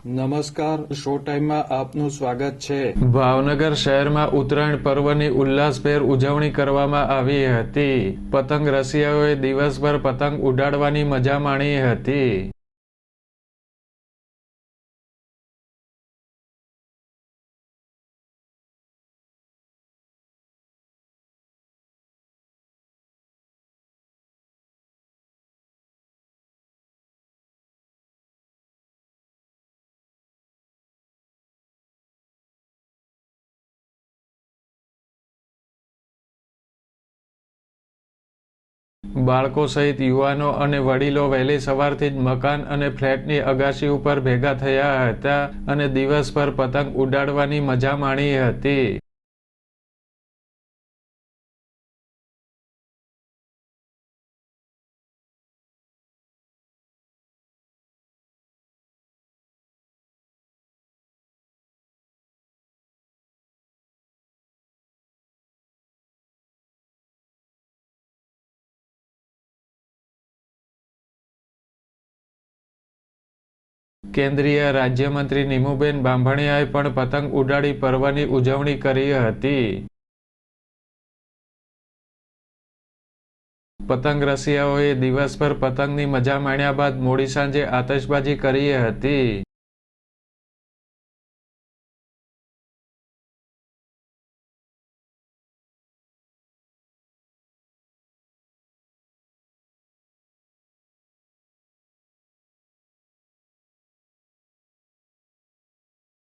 નમસ્કાર, શો ટાઈમમાં આપનું સ્વાગત છે। ભાવનગર શહેરમાં ઉત્તરાયણ પર્વની ઉલ્લાસભેર ઉજવણી કરવામાં આવી હતી। પતંગ રસિયાઓએ દિવસભર પતંગ ઉડાડવાની મજા માણી હતી। બાળકો સહિત યુવાનો અને વડીલો વહેલી સવારથી જ મકાન અને ફ્લેટની અગાશી ઉપર ભેગા થયા હતા અને દિવસભર પતંગ ઉડાડવાની મજા માણી હતી। કેન્દ્રીય રાજ્યમંત્રી નીમુબેન બાંભણિયાએ પણ પતંગ ઉડાડી પર્વની ઉજવણી કરી હતી। પતંગ રસિયાઓએ દિવસભર પતંગની મજા માણ્યા બાદ મોડી સાંજે આતશબાજી કરી હતી।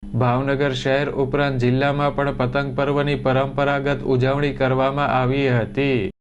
ભાવનગર શહેર ઉપરાંત જિલ્લામાં પણ પતંગ પર્વની પરંપરાગત ઉજવણી કરવામાં આવી હતી।